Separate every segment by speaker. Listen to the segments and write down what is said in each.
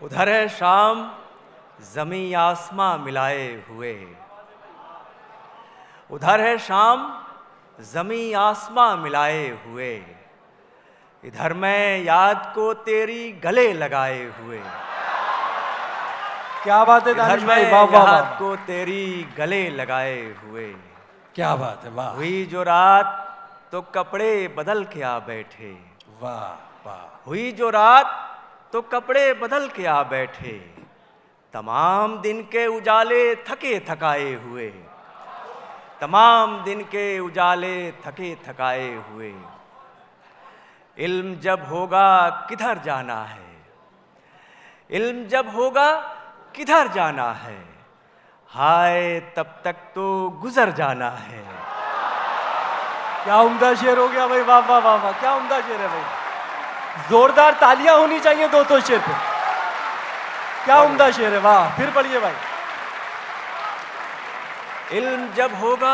Speaker 1: उधर है शाम ज़मीं आसमां मिलाए हुए, उधर है शाम ज़मीं आसमां मिलाए हुए, इधर मैं याद को तेरी गले लगाए हुए।
Speaker 2: क्या बात है
Speaker 1: इधर
Speaker 2: दानिश
Speaker 1: मैं
Speaker 2: भाई, वाह वाह वाह
Speaker 1: याद को तेरी गले लगाए हुए।
Speaker 2: क्या बात है, वाह
Speaker 1: हुई जो रात तो कपड़े बदल के आ बैठे,
Speaker 2: वाह वाह।
Speaker 1: हुई जो रात तो कपड़े बदल के आ बैठे, तमाम दिन के उजाले थके थकाए हुए, तमाम दिन के उजाले थके थकाए हुए। इल्म जब होगा किधर जाना है, इल्म जब होगा किधर जाना है, हाय तब तक तो गुजर जाना है।
Speaker 2: क्या उम्दा शेर हो गया भाई, वाह वाह वाह वाह, क्या उम्दा शेर है भाई। जोरदार तालियां होनी चाहिए दोस्तों शेर पे, क्या उम्दा शेर है, वाह। फिर पढ़िए भाई।
Speaker 1: इल्म जब होगा,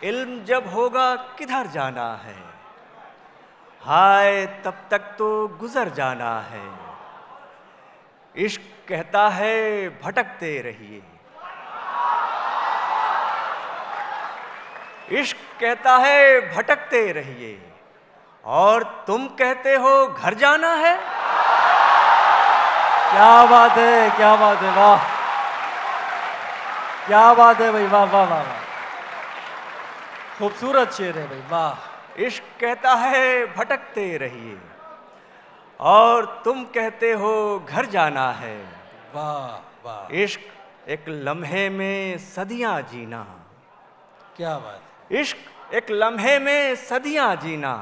Speaker 1: इल्म जब होगा किधर जाना है, हाय तब तक तो गुजर जाना है। इश्क कहता है भटकते रहिए, इश्क कहता है भटकते रहिए, और तुम कहते हो घर जाना है।
Speaker 2: क्या बात है, क्या बात है, वाह क्या बात है भाई, वाह वाह वाह वाह। खूबसूरत शेर है भाई, वाह।
Speaker 1: इश्क कहता है भटकते रहिए, और तुम कहते हो घर जाना है।
Speaker 2: वाह वाह,
Speaker 1: इश्क एक लम्हे में सदियां जीना,
Speaker 2: क्या बात
Speaker 1: इश्क एक लम्हे में सदियां जीना,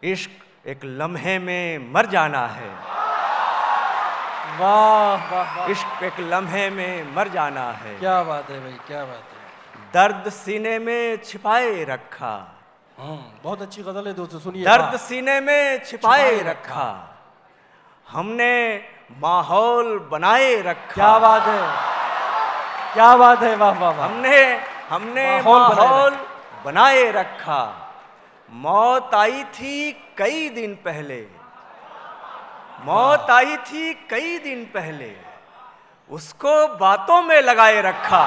Speaker 1: इश्क एक लम्हे में मर जाना है।
Speaker 2: है, वाह वाह वाह,
Speaker 1: इश्क एक लम्हे में मर जाना है।
Speaker 2: क्या बात है भाई, क्या बात है।
Speaker 1: दर्द सीने में छिपाए रखा,
Speaker 2: बहुत अच्छी गजल है दोस्तों, सुनिए।
Speaker 1: दर्द सीने में छिपाए रखा, हमने माहौल बनाए रखा।
Speaker 2: क्या बात है, क्या बात है, वाह वाह वाह।
Speaker 1: हमने हमने
Speaker 2: माहौल
Speaker 1: माहौल बनाए रखा। मौत आई थी कई दिन पहले, मौत आई थी कई दिन पहले, उसको बातों में लगाए रखा।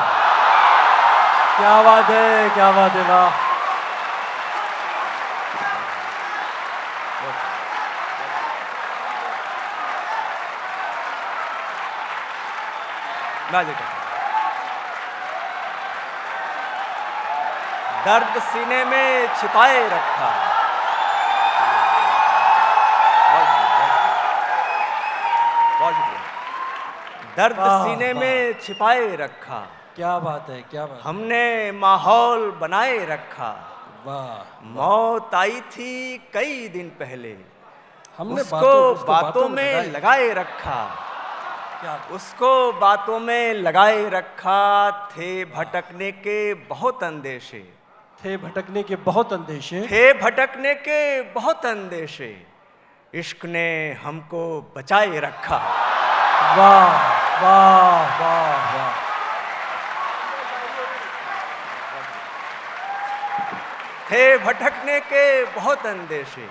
Speaker 2: क्या बात है, क्या बात है, वाह।
Speaker 1: दर्द सीने में छिपाए रखा, दर्द
Speaker 2: वाह,
Speaker 1: सीने
Speaker 2: वाह।
Speaker 1: में छिपाए रखा,
Speaker 2: क्या बात है, क्या बात है,
Speaker 1: हमने माहौल बनाए रखा।
Speaker 2: वाह।
Speaker 1: मौत आई थी कई दिन पहले,
Speaker 2: हमने
Speaker 1: उसको
Speaker 2: उसको
Speaker 1: बातों में लगाए रखा,
Speaker 2: क्या
Speaker 1: उसको बातों में लगाए रखा। थे भटकने के बहुत अंदेशे,
Speaker 2: थे भटकने के बहुत अंदेशे,
Speaker 1: थे भटकने के बहुत अंदेशे, इश्क ने हमको बचाए रखा।
Speaker 2: वाह वाह वाह वाह।
Speaker 1: थे भटकने के बहुत अंदेशे,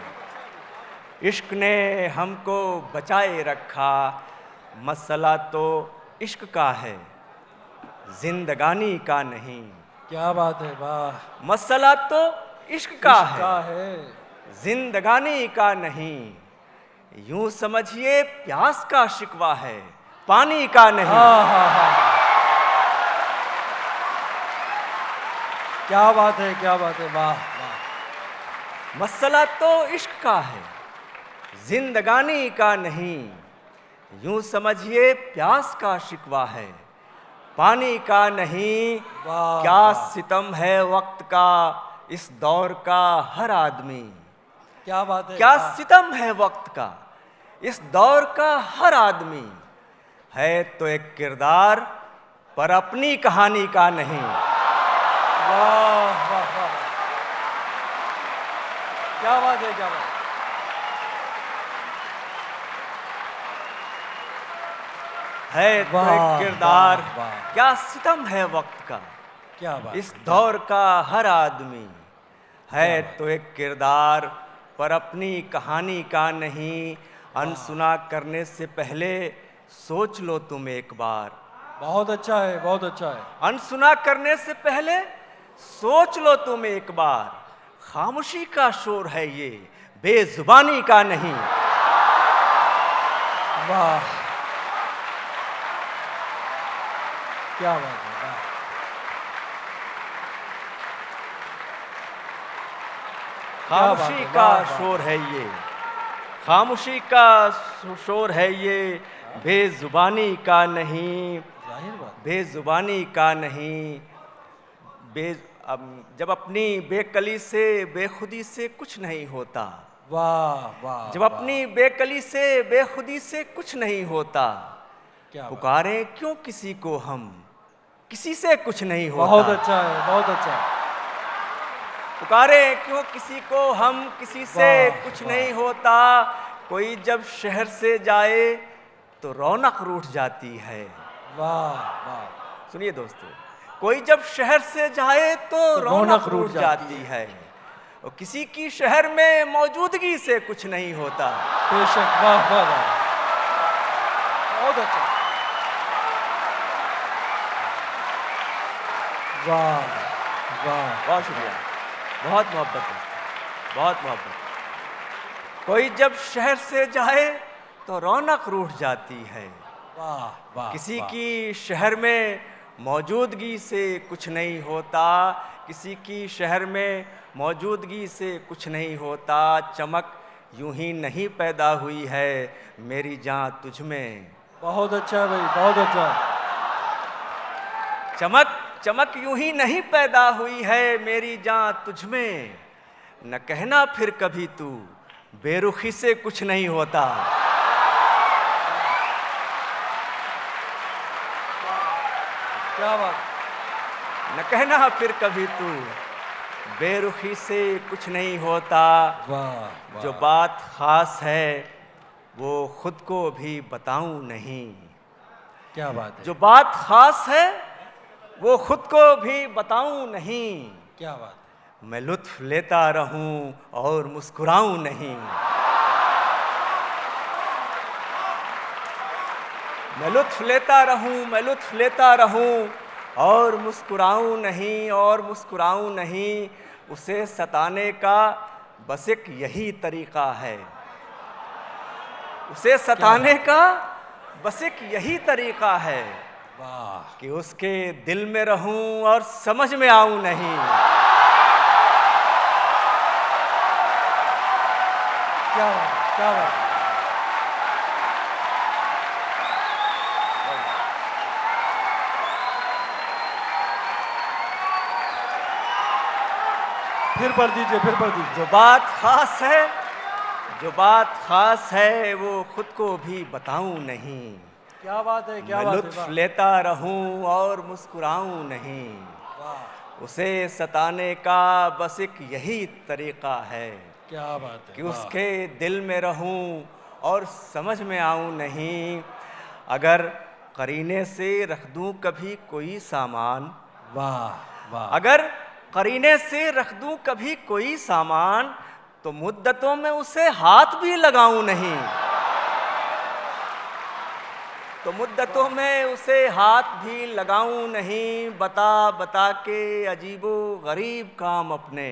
Speaker 1: इश्क ने हमको बचाए रखा। मसला तो इश्क का है, जिंदगानी का नहीं।
Speaker 2: क्या बात है, वाह।
Speaker 1: मसला तो इश्क का है,
Speaker 2: है,
Speaker 1: जिंदगानी का नहीं। यूं समझिए प्यास का शिकवा है, पानी का नहीं।
Speaker 2: हाँ हाँ हाँ, क्या बात है, क्या बात है, वाह वाह।
Speaker 1: मसला तो इश्क का है, जिंदगानी का नहीं। यूं समझिए प्यास का शिकवा है, पानी का नहीं।
Speaker 2: वाह,
Speaker 1: क्या
Speaker 2: वाह।
Speaker 1: सितम है वक्त का इस दौर का हर आदमी,
Speaker 2: क्या बात है,
Speaker 1: क्या
Speaker 2: वाह।
Speaker 1: सितम है वक्त का इस दौर का हर आदमी। है तो एक किरदार पर अपनी कहानी का नहीं।
Speaker 2: वाह वाह वाह, क्या बात है, क्या बात है।
Speaker 1: है तो
Speaker 2: वाह,
Speaker 1: एक किरदार,
Speaker 2: वाह, वाह।
Speaker 1: क्या सितम है वक्त का
Speaker 2: क्या बात
Speaker 1: इस
Speaker 2: है,
Speaker 1: दौर का हर आदमी। है
Speaker 2: क्या
Speaker 1: तो एक किरदार पर अपनी कहानी का नहीं। अनसुना करने से पहले सोच लो तुम एक बार।
Speaker 2: बहुत अच्छा है, बहुत अच्छा है।
Speaker 1: अनसुना करने से पहले सोच लो तुम एक बार। खामोशी का शोर है ये, बेजुबानी का नहीं।
Speaker 2: वाह, क्या बात है, वाह।
Speaker 1: खामोशी का शोर है ये, खामोशी का शोर है ये, बेजुबानी का नहीं।
Speaker 2: जाहिर बात।
Speaker 1: बेजुबानी का नहीं। जब अपनी बेकली से बेखुदी से कुछ नहीं होता।
Speaker 2: वाह वाह।
Speaker 1: जब अपनी बेकली से बेखुदी से कुछ नहीं होता।
Speaker 2: क्या
Speaker 1: पुकारें क्यों किसी को हम, किसी से कुछ नहीं होता।
Speaker 2: बहुत अच्छा है, बहुत अच्छा है।
Speaker 1: पुकारें क्यों किसी को हम, किसी से कुछ
Speaker 2: वाह।
Speaker 1: नहीं होता। कोई जब शहर से जाए तो रौनक रूठ जाती है।
Speaker 2: वाह वाह।
Speaker 1: सुनिए दोस्तों, कोई जब शहर से जाए तो रौनक रूठ जाती है, और किसी की शहर में मौजूदगी से कुछ नहीं होता।
Speaker 2: बेशक, वाह वाह वाह, बहुत अच्छा। वाह वाह,
Speaker 1: बहुत शुक्रिया, बहुत मोहब्बत है, बहुत मोहब्बत। कोई जब शहर से जाए तो रौनक रूठ जाती है।
Speaker 2: वाह वाह।
Speaker 1: किसी की शहर में मौजूदगी से कुछ नहीं होता। किसी की शहर में मौजूदगी से कुछ नहीं होता। चमक यूं ही नहीं पैदा हुई है मेरी जान तुझ में।
Speaker 2: बहुत अच्छा भाई, बहुत अच्छा।
Speaker 1: चमक चमक यूं ही नहीं पैदा हुई है मेरी जान तुझ में। न कहना फिर कभी तू बेरुखी से कुछ नहीं होता।
Speaker 2: क्या बात।
Speaker 1: न कहना फिर कभी तू बेरुखी से कुछ नहीं होता।
Speaker 2: वाह।
Speaker 1: जो बात खास है वो खुद को भी बताऊं नहीं।
Speaker 2: क्या बात है।
Speaker 1: जो बात खास है वो खुद को भी बताऊं नहीं।
Speaker 2: क्या बात है।
Speaker 1: मैं लुत्फ लेता रहूं और मुस्कुराऊं नहीं। मैं लुत्फ लेता रहूं, मैं लुत्फ लेता रहूं और मुस्कुराऊं नहीं, और मुस्कुराऊं नहीं। उसे सताने का बस एक यही तरीका है। उसे सताने का बस एक यही तरीका है
Speaker 2: वाह।
Speaker 1: कि उसके दिल में रहूं और समझ में आऊं नहीं।
Speaker 2: क्या बात है, क्या बात है। फिर पढ़ दीजिए, फिर पढ़ दीजिए।
Speaker 1: जो बात खास है, जो बात खास है वो खुद को भी बताऊं नहीं।
Speaker 2: क्या बात है, क्या
Speaker 1: मैं
Speaker 2: बात है।
Speaker 1: लुत्फ
Speaker 2: वाह
Speaker 1: लेता रहूं और मुस्कुराऊं नहीं।
Speaker 2: वाह,
Speaker 1: उसे सताने का बस एक यही तरीका है
Speaker 2: क्या बात है।
Speaker 1: कि
Speaker 2: वाह।
Speaker 1: उसके दिल में रहूं और समझ में आऊं नहीं। अगर करीने से रख दूं कभी कोई सामान,
Speaker 2: वाह वाह।
Speaker 1: अगर करीने से रख दूं कभी कोई सामान, तो मुद्दतों में उसे हाथ भी लगाऊं नहीं। तो मुद्दतों में उसे हाथ भी लगाऊं नहीं। बता बता के अजीबो गरीब काम अपने,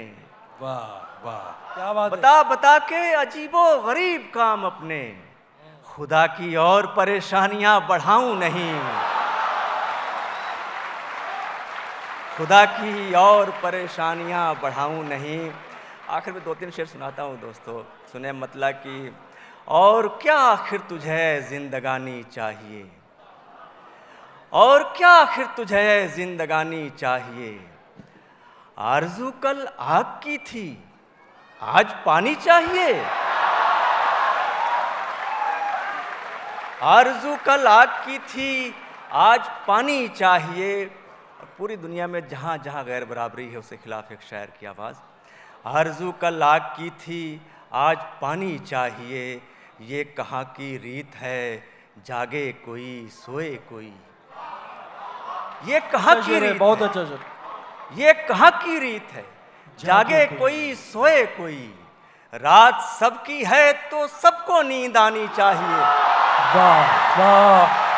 Speaker 2: वाह वाह, क्या बात है।
Speaker 1: बता बता के अजीबो गरीब काम अपने, खुदा की और परेशानियां बढ़ाऊं नहीं। खुदा की और परेशानियां बढ़ाऊं नहीं। आखिर में 2-3 शेर सुनाता हूँ दोस्तों, सुने मतलब कि और क्या आखिर तुझे जिंदगानी चाहिए, और क्या आखिर तुझे जिंदगानी चाहिए। आरज़ू कल आग की थी आज पानी चाहिए। आरज़ू कल आग की थी आज पानी चाहिए। और पूरी दुनिया में जहाँ जहाँ गैर बराबरी है उसके खिलाफ एक शायर की आवाज़। आरज़ू कल आग की थी आज पानी चाहिए। ये कहाँ की रीत है जागे कोई सोए कोई। ये कहाँ
Speaker 2: अच्छा
Speaker 1: की
Speaker 2: शेर है,
Speaker 1: रीत
Speaker 2: बहुत
Speaker 1: है,
Speaker 2: अच्छा शेर।
Speaker 1: ये कहाँ की रीत है जागे कोई सोए कोई। रात सबकी है तो सबको नींद आनी चाहिए।
Speaker 2: वाह वाह